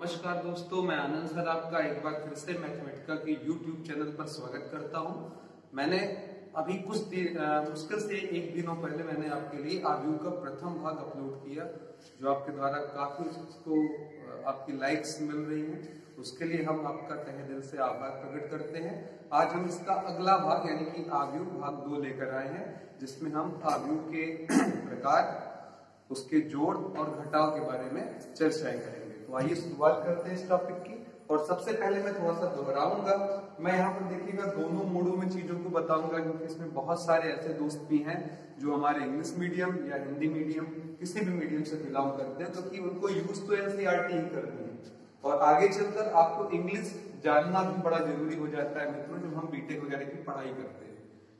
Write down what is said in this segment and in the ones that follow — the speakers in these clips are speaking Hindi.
नमस्कार दोस्तों, मैं आनंद सर आपका एक बार फिर से मैथमेटिका के YouTube चैनल पर स्वागत करता हूं। मैंने अभी मुश्किल से एक दिनों पहले मैंने आपके लिए आव्यूह का प्रथम भाग अपलोड किया, जो आपके द्वारा काफी उसको आपकी लाइक्स मिल रही हैं। उसके लिए हम आपका तहे दिल से आभार प्रकट करते हैं। आज हम इसका अगला भाग यानी कि आव्यूह भाग 2 लेकर आए हैं, जिसमें हम आव्यूह के प्रकार, उसके जोड़ और घटाव के बारे में चर्चाएं करेंगे। तो आइए शुरुआत करते हैं इस टॉपिक की। और सबसे पहले मैं थोड़ा सा दोहराऊंगा, मैं यहाँ पर देखिएगा दोनों मोडों में चीजों को बताऊंगा, क्योंकि इसमें बहुत सारे ऐसे दोस्त भी हैं जो हमारे इंग्लिश मीडियम या हिंदी मीडियम किसी भी मीडियम से बिलोंग करते हैं, तो कि उनको यूज तो एनसीईआरटी ही करनी है और आगे चलकर आपको इंग्लिश जानना भी बड़ा जरूरी हो जाता है मित्रों, जब हम बीटेक वगैरह की पढ़ाई करते हैं।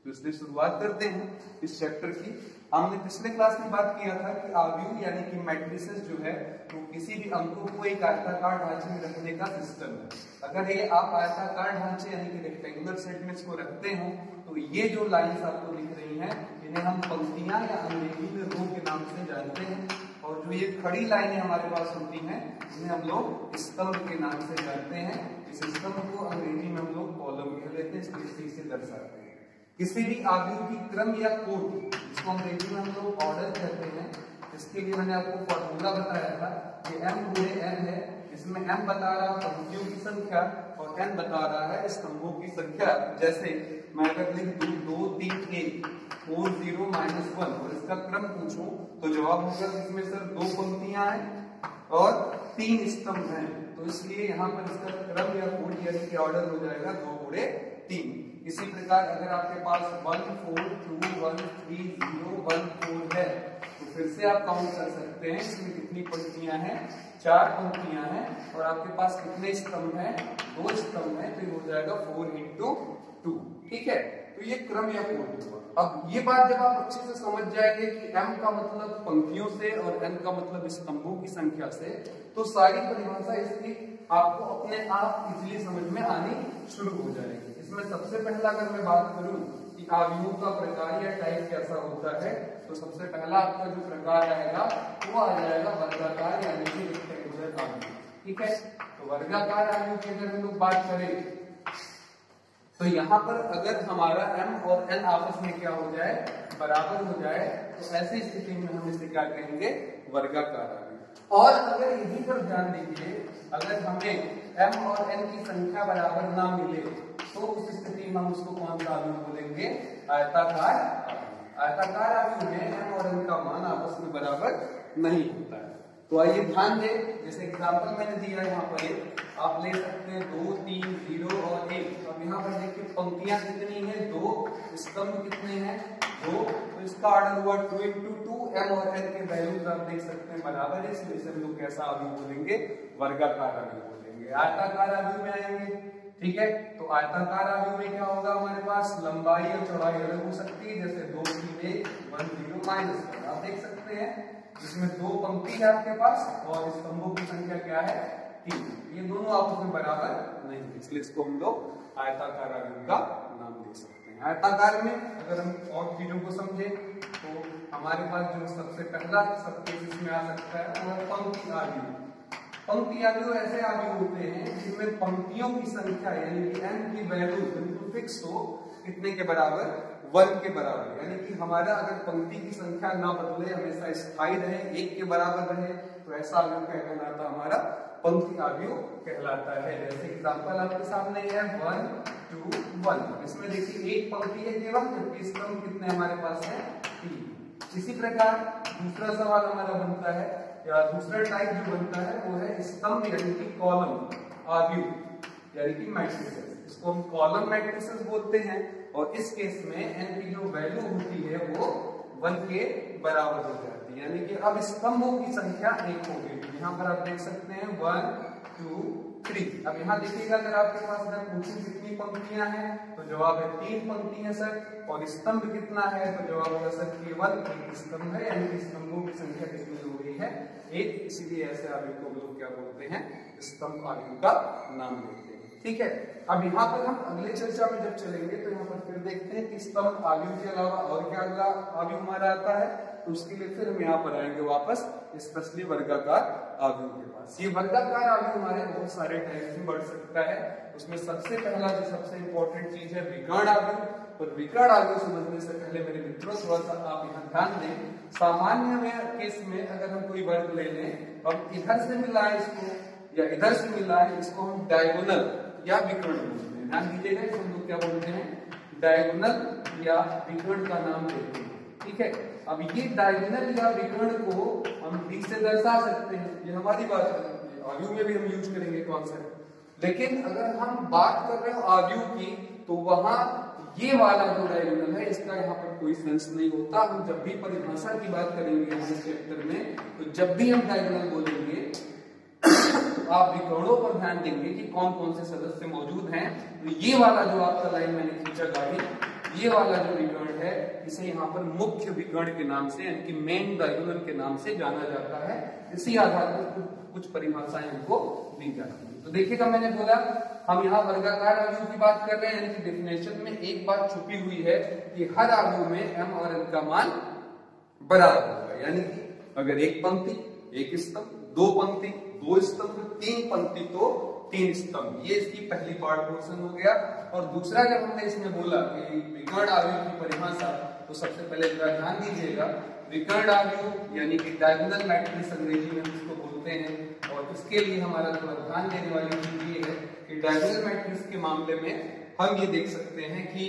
तो इसलिए शुरुआत करते हैं इस चैप्टर की। हमने पिछले क्लास में बात किया था कि आव्यूह यानी कि मैट्रिसेस जो है वो किसी भी अंकों को एक आयताकार ढांचे में रखने का सिस्टम है। अगर ये आप आयताकार ढांचे यानी कि रेक्टेंगुलर सेगमेंट्स को रखते हो तो ये जो लाइंस आपको दिख रही हैं इन्हें हम पंक्तियां या अंग्रेजी में रो के नाम से जानते हैं, और जो ये खड़ी लाइनें हमारे पास होती हैं इन्हें हम लोग स्तंभ के नाम से जानते हैं। इस स्तंभ को अंग्रेजी में हम लोग कॉलम कह लेते हैं, इसलिए इसे दर्शाते हैं। किसी भी आव्यूह की क्रम या कोटि, जिसको अंग्रेजी में हम लोग ऑर्डर कहते हैं, इसके लिए मैंने आपको फॉर्मूला बताया था कि m गुणे n है। इसमें m बता रहा है पंक्तियों की संख्या और n बता रहा है स्तंभों की संख्या। जैसे मैं अगर लिख दूं 2 3 1 4 0 -1 और इसका क्रम पूछूं तो जवाब होगा इसमें सर 2 पंक्तियां हैं और 3 स्तंभ हैं। तो इसलिए यहाँ पर इसका क्रम या कोटि यानी कि ऑर्डर हो जाएगा 2 गुणे 3। इसी प्रकार अगर आपके पास 1 4 2 1 3 0 1 4 है तो फिर से आप काउंट कर सकते हैं इसमें कितनी पंक्तियां हैं, 4 पंक्तियां हैं और आपके पास कितने स्तंभ हैं, 2 स्तंभ हैं, तो ये हो जाएगा 4 × 2। ठीक है, तो ये क्रम या कोटि हुआ। अब ये बात जब आप अच्छे से समझ जाएंगे कि m का मतलब पंक्तियों से और n का मतलब स्तंभों की संख्या से, तो सारी परिभाषा इसकी आपको अपने आप इजीली समझ में आनी शुरू हो जाएगी। इसमें सबसे पहला अगर मैं बात करूं कि आव्यूह का प्रकार या टाइप कैसा होता है, तो सबसे पहला आपका जो प्रकार आएगा वो आ जाएगा वर्गाकार यानी कि रेक्टेंगुलर आव्यूह। ठीक है, तो वर्गाकार आव्यूह की अगर हम लोग बात करें तो यहाँ पर अगर हमारा m और n आपस में क्या हो जाए, बराबर हो जाए, तो ऐसी स्थिति में हम इसे क्या कहेंगे, वर्गाकार आव्यूह। और अगर यहीं पर ध्यान दीजिए, अगर हमें m और n की संख्या बराबर ना मिले तो उस स्थिति में हम उसको कौन सा आव्यूह बोलेंगे, आयताकार आव्यूह। आयताकार आव्यूह में m और n का मान आपस में बराबर नहीं होता है। तो आइए ध्यान दें, जैसे एग्जांपल मैंने दिया है यहाँ पर, आप ले सकते हैं 2 3 0 और 1। अब यहाँ पर देखिए पंक्तियां कितनी हैं, 2, स्तंभ कितने हैं, 2, तो इसका ऑर्डर हुआ 2 × 2। m और n के वैल्यूज आप देख सकते हैं बराबर है, इसलिए हम लोग कैसा आव्यूह बोलेंगे, वर्गाकार आव्यूह बोलेंगे। आयताकार आव्यूह में आएंगे, ठीक है, तो आयताकार आव्यूह में क्या होगा, हमारे पास लंबाई और चौड़ाई अलग हो सकती है, जैसे 2 3 1 1 0 -1 आप देख सकते हैं। इसमें 2 पंक्ति है आपके पास और स्तंभों की संख्या क्या है, 3। ये दोनों आपस में बराबर नहीं है, इसलिए इसको हम लोग आयताकार आव्यूह का नाम दे सकते हैं। आयताकार में अगर हम और चीजों को समझे तो हमारे पास जो सबसे पहला सबके इसमें आ सकता है वो पंक्ति आव्यूह। पंक्ति आव्यूह ऐसे आव्यूह होते हैं जिनमें पंक्तियों की संख्या यानी कि n की वैल्यू बिल्कुल फिक्स हो, कितने के बराबर, 1 के बराबर। यानी कि हमारा अगर पंक्ति की संख्या ना बदले, हमेशा स्थायी रहे, 1 के बराबर रहे, तो ऐसा आव्यूह क्या कहलाता, हमारा पंक्ति आव्यूह कहलाता है। जैसे एग्जांपल आपके सामने है 1 2 1। इसमें देखिए एक पंक्ति है केवल, जबकि स्तंभ कितने हमारे पास है, 3। इसी प्रकार दूसरा सवाल हमारा बनता है या दूसरा टाइप जो बनता है वो है स्तंभ यानी कि कॉलम आव्यूह यानी कि मैट्रिसेस। इसको हम कॉलम मैट्रिसेस बोलते हैं और इस केस में n की जो वैल्यू होती है वो 1 के बराबर हो जाती है, यानी कि अब स्तंभों की संख्या 1 हो गई। यहाँ पर आप देख सकते हैं 1 2 3। अब यहाँ देखिएगा, अगर आपके पास मैं पूछूं कितनी पंक्तियां हैं तो जवाब है 3 पंक्तियां सर, और स्तंभ कितना है तो जवाब होगा सर केवल 1 स्तंभ है, यानी कि स्तंभों की संख्या कितनी हो गई है, 1। इसीलिए ऐसे आव्यूह को लोग क्या बोलते हैं, स्तंभ आव्यूह का नाम देते हैं। ठीक है, अब यहाँ पर हम अगले चर्चा में जब चलेंगे तो यहाँ पर फिर देखते हैं कि स्तंभ आव्यूह के अलावा और क्या अगला आव्यूह हमारा आता है, तो उसके लिए फिर हम यहाँ पर आएंगे वापस स्पेशली वर्गाकार आव्यूह के पास। ये वर्गाकार आव्यूह हमारे बहुत सारे टाइप्स में बढ़ सकता है। उसमें सबसे पहला जो सबसे इंपॉर्टेंट चीज है विकर्ण आव्यूह। और विकर्ण आव्यूह समझने से पहले मेरे मित्रों थोड़ा सा आप यहाँ ध्यान दें, सामान्य में केस में अगर हम कोई वर्ग ले लें, हम इधर से मिलाएं इसको या इधर से मिलाएं, इसको हम डायगोनल या विकर्ण बोलते हैं। ध्यान दीजिएगा, इसको हम लोग क्या बोलते हैं, डायगोनल या विकर्ण का नाम देते हैं। ठीक है, अब ये डायगोनल या विकर्ण को हम डी से दर्शा सकते हैं, ये हमारी बात है, आव्यूह में भी हम यूज करेंगे कॉन्सेप्ट। लेकिन अगर हम बात कर रहे हो आव्यूह की, तो वहां ये वाला जो डायगोनल है इसका यहाँ पर कोई सेंस नहीं होता। हम जब भी परिभाषा की बात करेंगे इस चैप्टर में, तो जब भी हम डायगोनल बोलेंगे आप विकर्णों पर ध्यान देंगे कि कौन कौन से सदस्य मौजूद हैं। तो ये वाला जो आपका लाइन मैंने खींचा गाड़ी, ये वाला जो विकर्ण है इसे यहाँ पर मुख्य विकर्ण के नाम से यानी कि मेन डायगोनल के नाम से जाना जाता है। इसी आधार पर कुछ परिभाषाएं हमको दी जाती है। तो देखिएगा, मैंने बोला हम यहाँ वर्गाकार आव्यूह की बात कर रहे हैं, यानी कि डेफिनेशन में एक बात छुपी हुई है कि हर आव्यूह में m और n का मान बराबर होगा। यानी कि अगर एक पंक्ति एक स्तंभ, दो पंक्ति दो स्तंभ, तीन पंक्ति तो तीन स्तंभ, ये इसकी पहली पार्ट पोर्शन हो गया। और दूसरा जब हमने इसमें बोला कि विकर्ण आव्यूह की परिभाषा, तो सबसे पहले जरा ध्यान दीजिएगा, विकर्ण आव्यूह यानी कि डायगोनल मैट्रिक्स अंग्रेजी में इसको बोलते हैं। और इसके लिए हमारा थोड़ा ध्यान देने वाली चीज ये है कि डायगोनल मैट्रिक्स के मामले में हम ये देख सकते हैं कि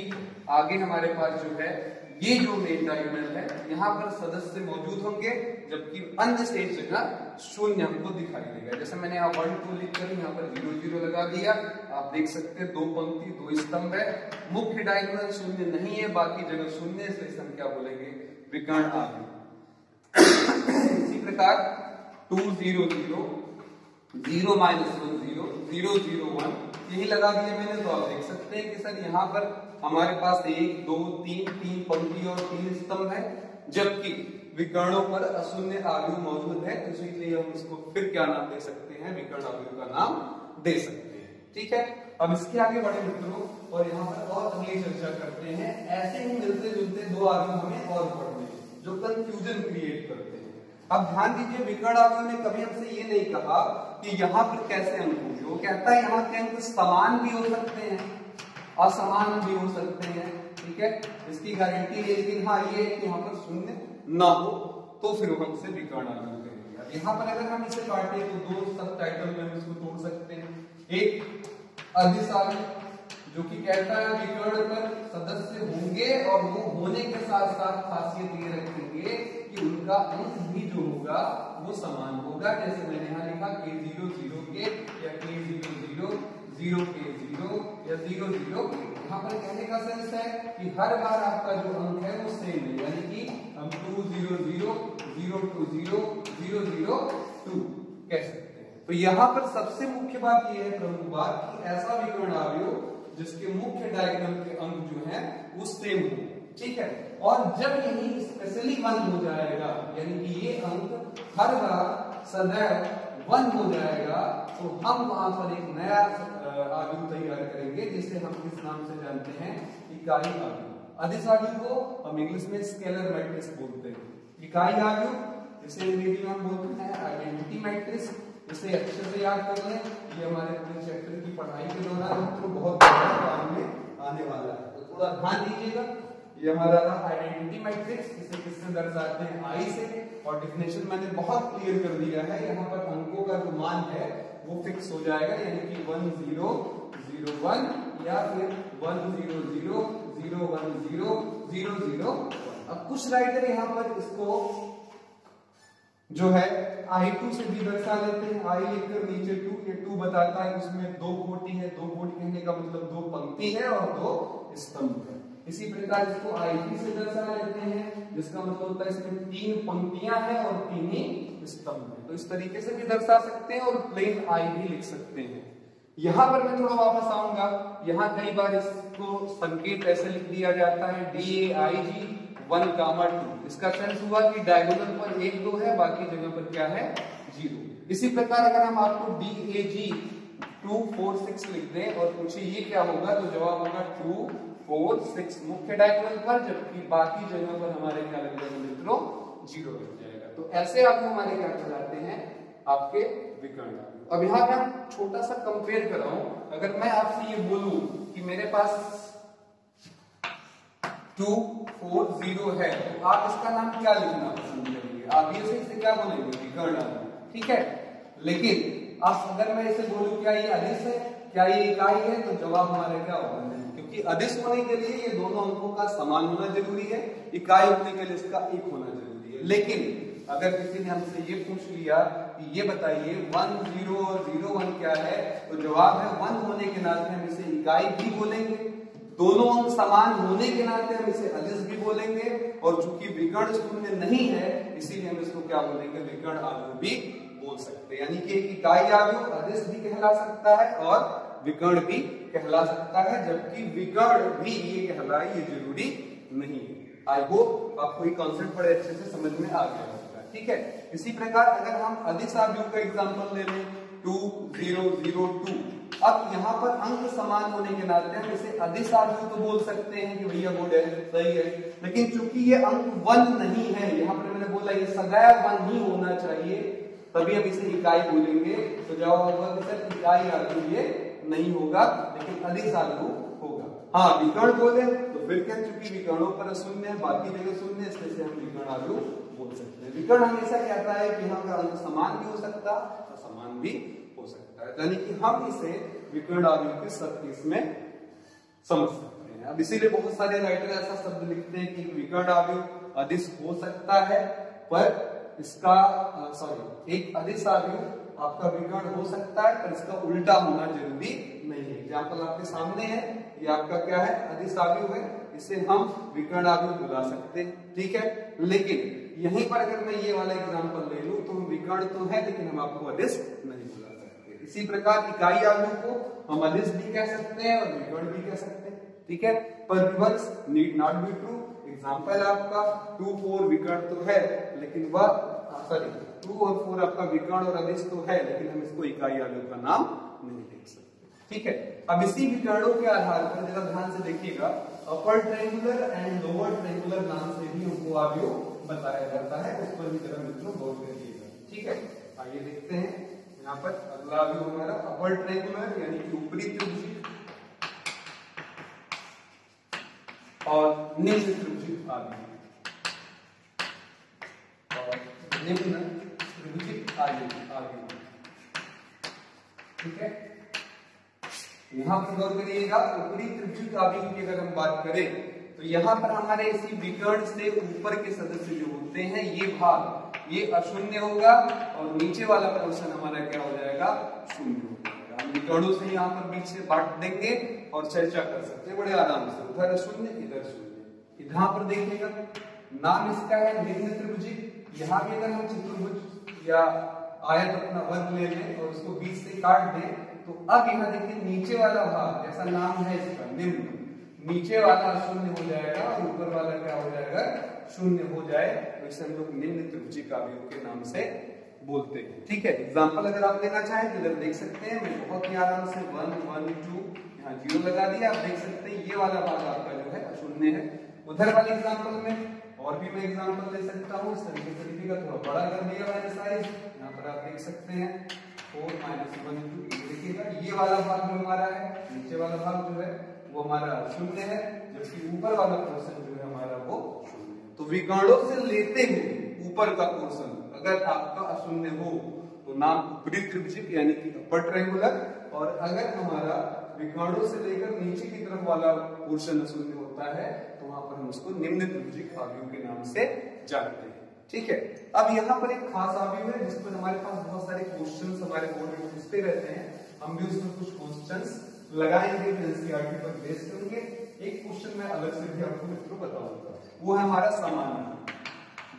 आगे हमारे पास जो है ये जो मेन डायगोनल है यहाँ पर सदस्य मौजूद होंगे, जबकि अन्य शेष जगह शून्य हमको दिखाई देगा। जैसे मैंने यहाँ 1 2 लिखकर यहाँ पर 0 0 लगा दिया, आप देख सकते हैं दो पंक्ति दो स्तंभ है, मुख्य डायगोनल शून्य नहीं है, बाकी जगह शून्य, इसलिए हम क्या बोलेंगे, विकर्ण आव्यूह। इसी प्रकार 2 0 0 0 -1 0 0 0 1 यही लगा दिया मैंने। तो आप देख सकते हैं कि सर यहाँ पर हमारे पास 1 2 3 तीन पंक्ति और तीन स्तंभ है, जबकि विकर्णों पर अशून्य आव्यूह मौजूद है। तो इसलिए हम इसको फिर क्या नाम दे सकते हैं, विकर्ण आव्यूह का नाम दे सकते हैं। ठीक है, अब इसके आगे बढ़े मित्रों और यहाँ पर और अगली चर्चा करते हैं। ऐसे ही मिलते जुलते दो आव्यूह हमें और पढ़ने जो कंफ्यूजन क्रिएट करते हैं। अब ध्यान दीजिए, विकर्ण आव्यूह ने कभी हमसे ये नहीं कहा कि यहाँ पर कैसे अंक होंगे। वो कहता है यहाँ के अंक समान भी हो सकते हैं, असमान भी हो सकते हैं। ठीक है, इसकी गारंटी है, लेकिन हाँ ये है कि यहाँ पर शून्य ना हो, तो फिर हम इसे विकर्ण आव्यूह कहेंगे। यहाँ पर अगर हम इसे काटे तो दो सब टाइटल में हम इसको तोड़ सकते हैं। एक अदिश आव्यूह जो कि कहता है विकर्ण पर सदस्य होंगे और वो होने के साथ साथ खासियत ये रखेंगे कि उनका अंक भी जो होगा वो समान होगा। जैसे मैंने यहाँ लिखा k0 0 के या k0 0 0 k 0 या 0 0 k। यहाँ पर कहने का सेंस है कि हर बार आपका जो अंक है वो सेम है, यानी कि हम 2 0 0 0 2 0 0 0 2 कह सकते हैं। तो यहाँ पर सबसे मुख्य बात यह है, प्रमुख बात, कि ऐसा विकर्ण आव्यूह जिसके मुख्य डायगोनल के अंक जो है वो सेम हो। ठीक है, और जब यही स्पेशली 1 हो जाएगा, यानी कि ये अंक हर बार सदैव 1 हो जाएगा, तो हम वहां पर एक नया आव्यूह तैयार करेंगे जिसे हम किस नाम से जानते हैं, इकाई आव्यूह। अदिश आव्यूह को हम इंग्लिश में स्केलर मैट्रिक्स बोलते हैं। इकाई आव्यूह जिसे अंग्रेजी में हम बोलते हैं आइडेंटिटी मैट्रिक्स। इसे अच्छे से याद कर लें, ये हमारे पूरे चैप्टर की पढ़ाई के दौरान तो बहुत काम में आने वाला है, तो थोड़ा ध्यान दीजिएगा। ये हमारा आइडेंटिटी मैट्रिक्स, इसे किससे दर्शाते हैं, आई से। और डिफिनेशन मैंने बहुत क्लियर कर दिया है, यहाँ पर अंकों का जो मान है वो फिक्स हो जाएगा, यानी कि 1 0 0 1 या फिर 1 0 0 0 1 0 0 0 1। अब कुछ राइटर यहाँ पर इसको जो है I2 से भी दर्शा लेते हैं। I लिखकर नीचे 2, ये 2 बताता है उसमें दो कोटि है। दो कोटि कहने का मतलब दो पंक्ति है और दो स्तंभ है। इसी प्रकार इसको I3 से दर्शा लेते हैं, जिसका मतलब होता है इसमें 3 पंक्तियां हैं और 3 ही स्तंभ है। तो इस तरीके से भी दर्शा सकते हैं और प्लेन I भी लिख सकते हैं। यहाँ पर मैं थोड़ा वापस आऊंगा। यहाँ कई बार इसको संकेत ऐसे लिख दिया जाता है DAIG 1, 2। इसका सेंस हुआ कि डायगोनल पर 1 2 है, बाकी जगह पर क्या है, 0। इसी प्रकार अगर हम आपको DAG 2 4 6 लिख दें और पूछे ये क्या होगा, तो जवाब होगा 2 4 6 मुख्य डायगोनल पर, जबकि बाकी जगह पर हमारे क्या लग जाएगा मित्रों, 0 लग जाएगा। तो ऐसे आव्यूह हमारे क्या कहलाते हैं, आपके विकर्ण आव्यूह। अब यहाँ पे हम छोटा सा कंपेयर कर रहा हूं, अगर मैं आपसे ये बोलूं कि मेरे पास 2 4 0 है, तो आप इसका नाम क्या लिखना पसंद करेंगे? आप ये से इसे क्या बोलेंगे, विकर्ण आव्यूह, ठीक है। लेकिन आप अगर मैं इसे बोलूं क्या ये अदिश है, क्या ये इकाई है, तो जवाब हमारा क्या होगा, नहीं, क्योंकि अदिश होने के लिए ये दोनों अंकों का समान होना जरूरी है, इकाई होने के लिए इसका एक होना जरूरी है। लेकिन अगर किसी ने हमसे ये पूछ लिया कि ये बताइए 1 0 और 0 1 क्या है, तो जवाब है 1 होने के नाते हम इसे इकाई भी बोलेंगे, दोनों अंक समान होने के नाते हम इसे अदिश भी बोलेंगे, और चूंकि विकर्ण शून्य नहीं है इसीलिए हम इसको क्या बोलेंगे, विकर्ण आव्यूह भी बोल सकते हैं। यानी कि एक इकाई आव्यूह अदिश भी कहला सकता है और विकर्ण भी कहला सकता है, जबकि विकर्ण भी ये कहलाए ये जरूरी नहीं है। आई होप आपको ये कॉन्सेप्ट बड़े अच्छे से समझ में आ गया होगा, ठीक है। इसी प्रकार अगर हम अदिश आव्यूह का एग्जांपल ले लें 2 0 0 2, अब यहाँ पर अंक समान होने के नाते हम इसे अदिश आव्यूह तो बोल सकते हैं कि भैया गुड है, सही है, लेकिन चूंकि ये अंक 1 नहीं है, यहाँ पर मैंने बोला ये सदैव 1 ही होना चाहिए, तभी हम इसे इकाई बोलेंगे, तो जवाब होगा कि सर इकाई आव्यूह ये नहीं होगा, लेकिन अदिश आव्यूह होगा। हाँ, विकर्ण बोले तो फिर क्या, चूंकि विकर्णों पर शून्य है, बाकी जगह शून्य है, इसलिए हम विकर्ण आव्यूह बोल सकते हैं। विकर्ण हमेशा कहता है कि यहाँ का अंक समान भी हो सकता है, असमान भी हो सकता है, यानी कि हम इसे विकर्ण आव्यूह के केस में समझ सकते हैं। अब इसीलिए बहुत सारे राइटर ऐसा शब्द लिखते हैं कि विकर्ण आव्यूह अदिश हो सकता है, पर इसका एक अदिश आव्यूह आपका विकर्ण हो सकता है, पर इसका उल्टा होना जरूरी नहीं है। एग्जाम्पल आपके सामने है, ये आपका क्या है, अदिश आव्यूह है, इसे हम विकर्ण आव्यूह बुला सकते हैं, ठीक है। लेकिन यहीं पर अगर मैं ये वाला एग्जाम्पल ले लूं तो हम विकर्ण तो है लेकिन हम आपको अदिश नहीं बुला सकते। इसी प्रकार इकाई आव्यूह को हम अदिश भी कह सकते हैं और विकर्ण भी कह सकते हैं, ठीक है, पर reverse need not be true. Example आपका 2 4 विकर्ण तो है, लेकिन वह 2 और 4 आपका विकर्ण और अदिश तो है, लेकिन हम इसको इकाई आव्यूह का नाम नहीं दे सकते, ठीक है। अब इसी विकर्णों के आधार पर जरा ध्यान से देखिएगा, upper triangular and lower triangular नाम से भी हमको आव्यूह बताया जाता है, उस पर भी जरा मित्रों गौर करिएगा, ठीक है। आइए देखते हैं यहाँ पर अगला आव्यूह हमारा अपर ट्रायंगुलर यानी कि ऊपरी त्रिभुज और निम्न त्रिभुज आव्यूह, और निम्न त्रिभुज आव्यूह, ठीक है। यहाँ पर गौर करिएगा, ऊपरी त्रिभुज आव्यूह की अगर हम बात करें तो यहाँ पर हमारे इसी विकर्ण से ऊपर के सदस्य जो होते हैं ये भाग ये अशून्य होगा, और नीचे वाला पोर्शन हमारा क्या हो जाएगा, शून्य हो जाएगा। हम विकर्णों से यहाँ पर बीच से बांट देंगे और चर्चा कर सकते हैं बड़े आराम से, उधर शून्य इधर शून्य। यहाँ पर देखिएगा नाम इसका है निम्न त्रिभुज, यहाँ भी अगर हम चतुर्भुज या आयत अपना वर्ग ले लें और उसको बीच से काट दें, तो अब यहाँ देखिए नीचे वाला भाग जैसा नाम है इसका निम्न, नीचे वाला शून्य हो जाएगा और ऊपर वाला क्या हो जाएगा, शून्य हो जाए, तो इसे हम लोग निम्न त्रिभुज आव्यूह के नाम से बोलते हैं, ठीक है। एग्जांपल अगर आप लेना चाहें तो इधर देख सकते हैं, मैं बहुत ही आराम से 1 1 2 यहाँ 0 लगा दिया, आप देख सकते हैं ये वाला भाग आपका जो है अशून्य है। उधर वाले एग्जांपल में और भी मैं एग्जांपल ले सकता हूँ, इस तरीके से लिखिएगा, थोड़ा बड़ा कर दिया मैंने साइज, यहाँ पर आप देख सकते हैं 4 - 1 2, देखिएगा ये वाला भाग जो हमारा है, नीचे वाला भाग जो है वो हमारा शून्य है, जबकि ऊपर वाला पोर्शन जो है हमारा वो शून्य है। तो विकर्णों से लेते हुए ऊपर का पोर्शन अगर आपका अशून्य हो तो नाम ऊपरी त्रिभुज यानी कि अपर ट्रायंगुलर, और अगर हमारा विकर्णों से लेकर नीचे की तरफ वाला पोर्शन अशून्य होता है तो वहां पर हम उसको निम्न त्रिभुज आव्यूह के नाम से जानते हैं, ठीक है। अब यहाँ पर एक खास आव्यूह है जिस पर हमारे पास बहुत सारे क्वेश्चंस हमारे बोर्ड में पूछते रहते हैं, हम भी उसमें कुछ क्वेश्चंस लगाएंगे एनसीईआरटी पर बेस करेंगे। एक क्वेश्चन मैं अलग से भी आपको मित्रों बताऊंगा, वो है हमारा समान आव्यूह।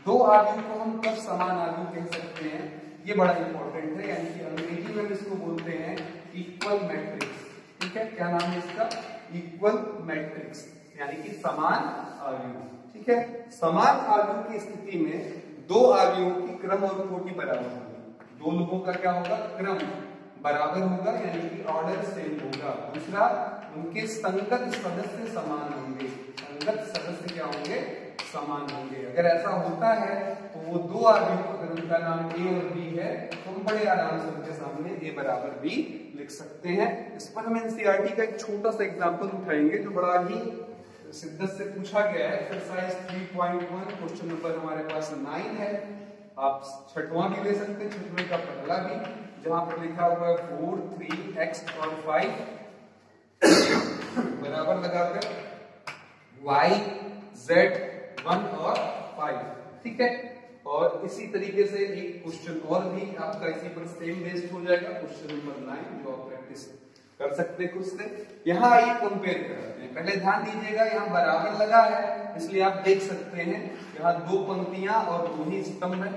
दो आव्यूह को हम कब समान आव्यूह कह सकते हैं, ये बड़ा इंपॉर्टेंट है, यानी कि अंग्रेजी में इसको बोलते हैं इक्वल मैट्रिक्स, ठीक है। क्या नाम है इसका, इक्वल मैट्रिक्स यानी कि समान आव्यूह, ठीक है। समान आव्यूह की स्थिति में दो आव्यूहों की क्रम और कोटि बराबर होगी, दो लोगों का क्या होगा, क्रम बराबर होगा यानी कि ऑर्डर सेम होगा। दूसरा, उनके संगत सदस्य समान होंगे, संगत सदस्य क्या होंगे, समान होंगे। अगर ऐसा होता है तो वो दो आदमी, अगर उनका नाम ए और बी है तो हम बड़े आराम से उनके सामने ए बराबर बी लिख सकते हैं। इस पर हम एनसीईआरटी का एक छोटा सा एग्जांपल उठाएंगे जो बड़ा ही शिद्दत से पूछा गया है। एक्सरसाइज 3.1 क्वेश्चन नंबर हमारे पास 9 है। आप छठवां भी ले सकते हैं, छठवें का पहला भी, जहां पर लिखा हुआ है 4, 3, x और 5 बराबर लगाकर y, z, 1 और 5, ठीक है। और इसी तरीके से एक क्वेश्चन और भी आपका इसी पर सेम बेस्ड हो जाएगा, क्वेश्चन नंबर 9, जो आप प्रैक्टिस कर सकते हैं खुद से। यहाँ आइए कंपेयर करते हैं। पहले ध्यान दीजिएगा, यहाँ बराबर लगा है इसलिए आप देख सकते हैं यहाँ दो पंक्तियां और दो ही स्तंभ है।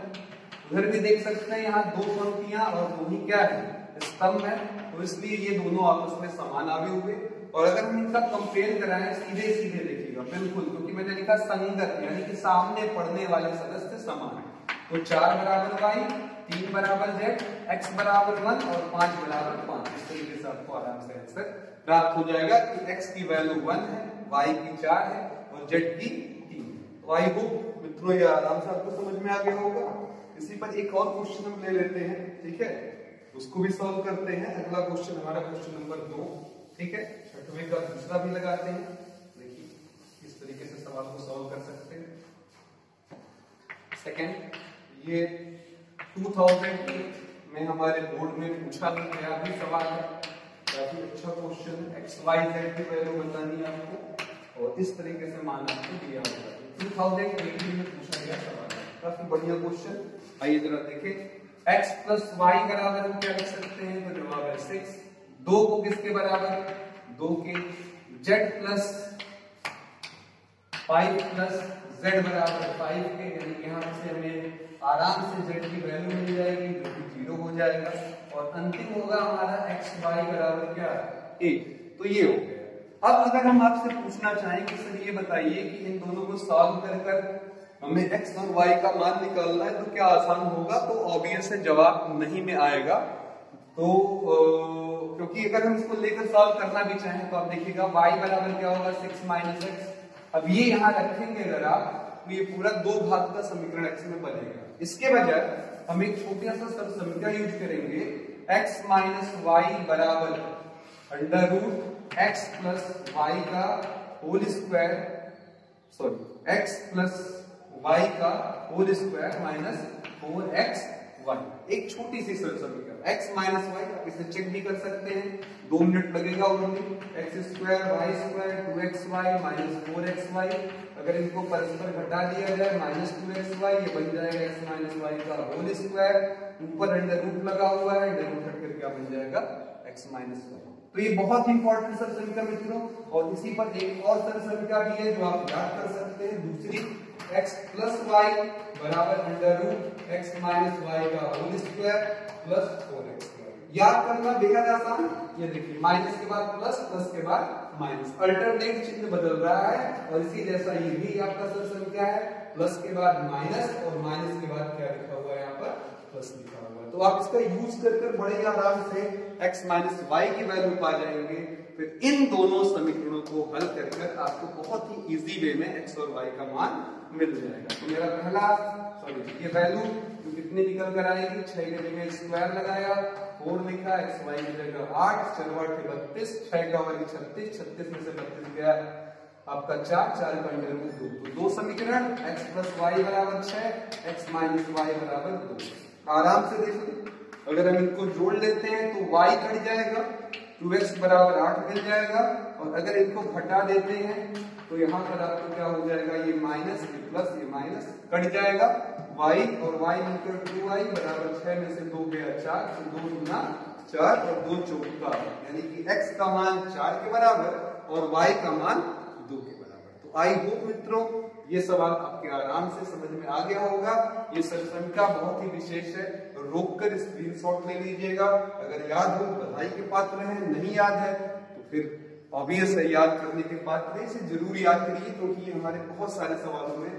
उधर भी देख सकते हैं यहाँ दो पंक्तियां और दो ही क्या है, स्तंभ है। तो इसलिए ये दोनों आपस में समान आवे हुए। और अगर हम इनका कंपेयर कराएं सीधे सीधे देखिएगा, बिल्कुल, क्योंकि मैंने लिखा संगत, यानी कि सामने पढ़ने वाले सदस्य समान है। तो 4 बराबर y, 3 बराबर z, x बराबर 1 और 5 बराबर 5। इस तरीके से आपको आराम से आंसर प्राप्त हो जाएगा कि x की वैल्यू 1 है, y की 4 है और z की 3। तो आई होप मित्रों ये आराम से आपको समझ में आ गया होगा। इसी पर एक और क्वेश्चन हम ले लेते हैं, ठीक है, उसको भी सॉल्व करते हैं। अगला क्वेश्चन हमारा क्वेश्चन नंबर 2, ठीक है, छठवें का दूसरा भी लगाते हैं। देखिए इस तरीके से सवाल को सॉल्व कर सकते हैं। सेकंड, ये 2008 में हमारे बोर्ड में पूछा गया भी सवाल है, काफी अच्छा क्वेश्चन है। एक्स वाई जेड की वैल्यू बतानी है आपको और इस तरीके से मान आपको दिया होगा। 2018 में पूछा गया सवाल है, काफी बढ़िया क्वेश्चन। आइए जरा देखें। x प्लस वाई बराबर हम क्या लिख सकते हैं, तो जवाब है 6। 2 को किसके बराबर, 2 के। z प्लस 5 प्लस z बराबर 5 के, यानी कि यहाँ से हमें आराम से z की वैल्यू मिल जाएगी जो कि 0 हो जाएगा। और अंतिम होगा हमारा x y बराबर क्या, 8। तो ये हो गया। अब अगर हम आपसे पूछना चाहें कि सर ये बताइए कि इन दोनों को सॉल्व कर हमें x और y का मान निकालना है तो क्या आसान होगा, तो ऑब्वियस है जवाब नहीं में आएगा। तो क्योंकि अगर हम इसको लेकर सॉल्व करना भी चाहें तो आप देखिएगा y बराबर क्या होगा, 6 माइनस x। अब ये यहाँ रखेंगे अगर आप, तो ये पूरा 2 घात का समीकरण x में बनेगा। इसके बजाय हम एक छोटा सा सब समीकरण यूज करेंगे, x माइनस वाई बराबर under root x plus y का whole square, sorry x plus y का whole square minus 4x y. एक छोटी सी सरल समीकरण x माइनस वाई, आप इसे चेक भी कर सकते हैं, 2 मिनट लगेगा only. x square y square 2xy minus 4xy, अगर इनको परस्पर घटा दिया जाए माइनस 2xy, ये बन जाएगा x माइनस वाई का होल स्क्वायर, ऊपर अंडर रूट लगा हुआ है, अंडर रूट हटकर क्या बन जाएगा, x माइनस वाई। तो ये बहुत ही इंपॉर्टेंट सरल समीकरण मित्रों। और इसी पर एक और सरल समीकरण भी है जो आप याद कर सकते हैं, दूसरी, x प्लस वाई बराबर under root x minus y का होल स्क्वायर प्लस 4x। याद करना बेहद आसान। ये देखिए माइनस के बाद प्लस, प्लस के बाद माइनस, अल्टरनेट चिन्ह बदल रहा है। और इसी जैसा ये भी आपका सरल समीकरण है, प्लस के बाद माइनस और माइनस के बाद क्या लिखा हुआ है, यहाँ पर प्लस लिखा हुआ है। तो आप इसका यूज कर बड़े आराम से x माइनस वाई की वैल्यू पा जाएंगे। फिर इन दोनों समीकरणों को हल कर आपको बहुत ही इजी वे में x और y का मान मिल जाएगा। तो मेरा पहला, सॉरी, ये वैल्यू जो कितनी निकल कर आएगी, 6 के जगह स्क्वायर लगाया, 4 लिखा, x y की जगह 8, 4 8 के 32, 6 का वर्ग 36, 36 में से 32 गया आपका 4, 4 का अंडर रूट 2। तो 2 समीकरण, x प्लस वाई बराबर 6, x माइनस वाई बराबर 2। आराम से देखिए, अगर हम इनको जोड़ लेते हैं तो y कट जाएगा, 2x बराबर 8 मिल जाएगा। और अगर इनको घटा देते हैं तो यहाँ पर आपको क्या हो जाएगा, ये माइनस, ये प्लस, ये माइनस कट जाएगा, y और y मिलकर 2y बराबर 6 में से 2 गया 4, तो 2 गुना 4 और 2 चौका, यानी कि x का मान 4 के बराबर और y का मान 2 के बराबर। तो आई होप मित्रों ये सवाल आपके आराम से समझ में आ गया होगा। ये सरसंख्या बहुत ही विशेष है, रोककर स्क्रीनशॉट ले लीजिएगा। अगर याद हो बधाई के पात्र हैं, नहीं याद है तो फिर ऑब्वियस है याद करने के पात्र, इसे जरूर याद करिए क्योंकि ये हमारे बहुत सारे सवालों में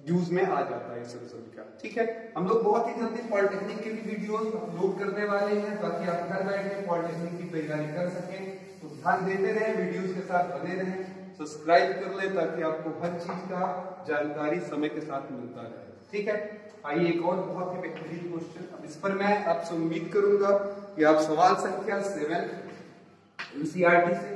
यूज में आ जाता है सरसंख्या। ठीक है, हम लोग बहुत ही जल्दी पॉलिटेक्निक के भी वीडियोस अपलोड करने वाले हैं ताकि आप घर बैठे पॉलिटेक्निक की तैयारी कर सकें। तो ध्यान देते रहें, वीडियोस के साथ बने रहें, सब्सक्राइब कर लें ताकि आपको हर चीज का जानकारी समय के साथ मिलता रहे। ठीक है, आइए एक और बहुत ही बेहतरीन क्वेश्चन। अब इस पर मैं आपसे उम्मीद करूंगा कि आप सवाल संख्या 7 एनसीईआरटी से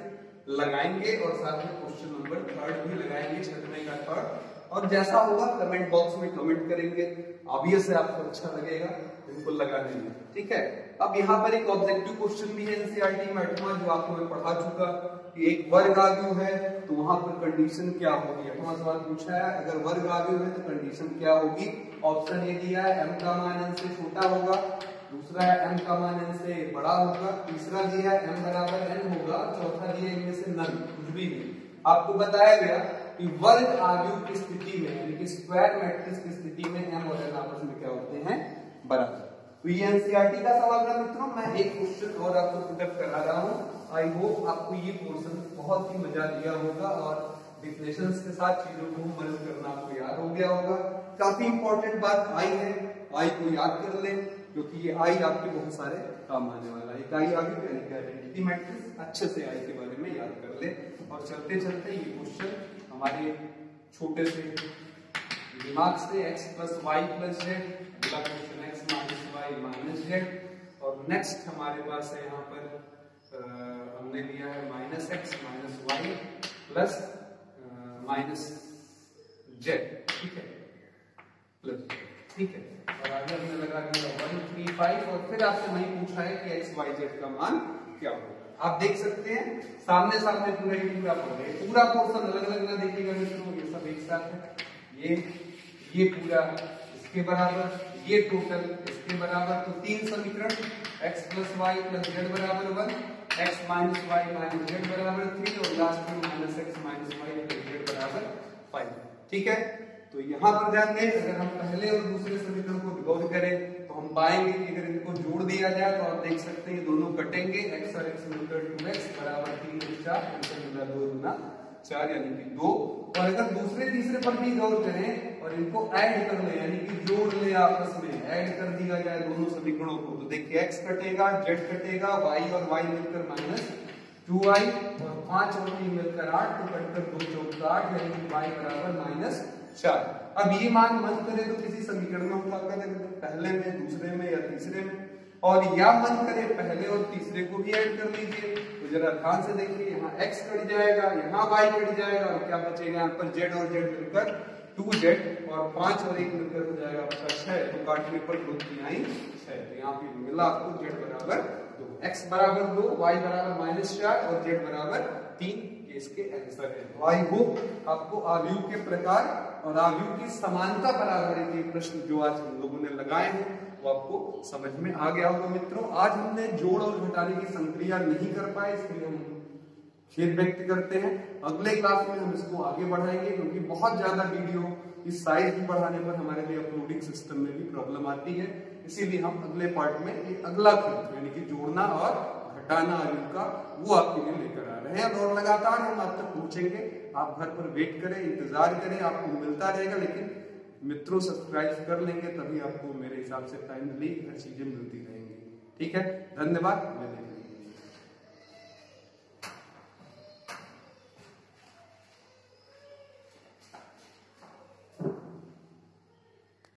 लगाएंगे और साथ में क्वेश्चन नंबर 3 भी लगाएंगे, 6वें का 3, और जैसा होगा कमेंट बॉक्स में कमेंट करेंगे। ऑब्वियस है आपको अच्छा लगेगा इनको लगाने में, ठीक है। अब यहाँ पर एक ऑब्जेक्टिव क्वेश्चन भी है एनसीईआरटी में 8वां, जो आपको मैं पढ़ा चुका कि एक वर्ग आव्यूह है तो वहां पर कंडीशन क्या होगी। 8वां सवाल पूछा है, अगर वर्ग आव्यूह है तो कंडीशन क्या होगी। ऑप्शन ए दिया है m का मान n से छोटा होगा, दूसरा है m का मान n से बड़ा होगा, तीसरा दिया है m बराबर n होगा, चौथा दिया है इनमें से नन, कुछ भी नहीं। आपको बताया गया कि वर्ग आव्यूह की स्थिति में यानी कि स्क्वायर मैट्रिक्स की स्थिति में m और n आपस में क्या होते हैं, बराबर। तो ये एनसीईआरटी का सवाल था मित्रों। मैं एक क्वेश्चन और आपको पुटअप करा रहा हूँ। आई होप आपको ये पोर्शन बहुत ही मजा दिया होगा और डिफिनेशंस के साथ चीजों को मर्ज करना आपको याद हो गया होगा। काफी इंपॉर्टेंट बात आई है, आई को याद कर ले क्योंकि ये आई आपके बहुत सारे काम आने वाला है। एक आई आगे यानी कि आइडेंटिटी मैट्रिक्स, अच्छे से आई के बारे में याद कर ले। और चलते चलते ये क्वेश्चन हमारे छोटे से दिमाग से x + y + z, अगला क्वेश्चन x - y - z, और नेक्स्ट हमारे पास है यहाँ पर हमने लिया है -x - y प्लस -z, ठीक है, प्लस, ठीक है। और आगे हमने लगा दिया 1 3 5 और फिर आपसे वही पूछा है कि x y z का मान क्या होगा। आप देख सकते हैं सामने सामने पूरा पढ़ रहे, पूरा पोर्शन अलग अलग ना देखिएगा मित्रों, ये सब एक साथ है। ये पूरा इसके बराबर, ये टोटल इसके बराबर, तो 3 समीकरण x + y + z बराबर 1, x - y - z बराबर 3 और लास्ट में -x - y + z बराबर 5, ठीक है। तो यहाँ पर ध्यान दें, अगर हम पहले और दूसरे समीकरण को गौर करें तो हम पाएंगे कि अगर इनको जोड़ दिया जाए तो आप देख सकते हैं ये दोनों कटेंगे, x और x मिलकर 2x बराबर 3 × 4, 2 × 4 यानी कि 2। और अगर दूसरे तीसरे पर भी गौर करें और इनको ऐड कर ले यानी कि जोड़ ले, आपस में ऐड कर दिया जाए दोनों समीकरणों को, तो देखिए x कटेगा, z कटेगा, y और y मिलकर -2y और 5 और 3 मिलकर 8, तो कटकर 2 × 4 8 यानी कि y बराबर -4। अब ये मान मन करे तो किसी समीकरण में उठा कर पहले में, दूसरे में या तीसरे में, और या मन करे पहले और तीसरे को भी ऐड कर लीजिए। तो जरा ध्यान से देखिए, यहाँ x कट जाएगा, यहाँ y कट जाएगा और क्या बचेगा यहाँ पर z और z मिलकर 2z और 5 और 1 मिलकर हो जाएगा आपका 6, तो काटने पर 2 × 3 = 6। तो यहाँ पे मिला आपको z बराबर 2, x बराबर 2, y बराबर -4 और z बराबर 3, ये इसके आंसर है। तो आई होप आपको आव्यूह के प्रकार और आव्यूह की समानता पर आधारित ये प्रश्न जो आज हम लोगों ने लगाए हैं वो आपको समझ में आ गया होगा मित्रों। आज हमने जोड़ और घटाने की संक्रिया नहीं कर पाए, इसके लिए हम खेद व्यक्त करते हैं। अगले क्लास में हम इसको आगे बढ़ाएंगे क्योंकि बहुत ज्यादा वीडियो इस साइज की बढ़ाने पर हमारे लिए अपलोडिंग सिस्टम में भी प्रॉब्लम आती है, इसीलिए हम अगले पार्ट में एक अगला खेल यानी कि जोड़ना और घटाना आव्यूह का वो आपके लिए लेकर आ रहे हैं और लगातार हम आप तक पहुंचेंगे। आप घर पर वेट करें, इंतजार करें, आपको मिलता रहेगा, लेकिन मित्रों सब्सक्राइब कर लेंगे तभी आपको मेरे हिसाब से टाइमली हर चीजें मिलती रहेंगी, ठीक है। धन्यवाद।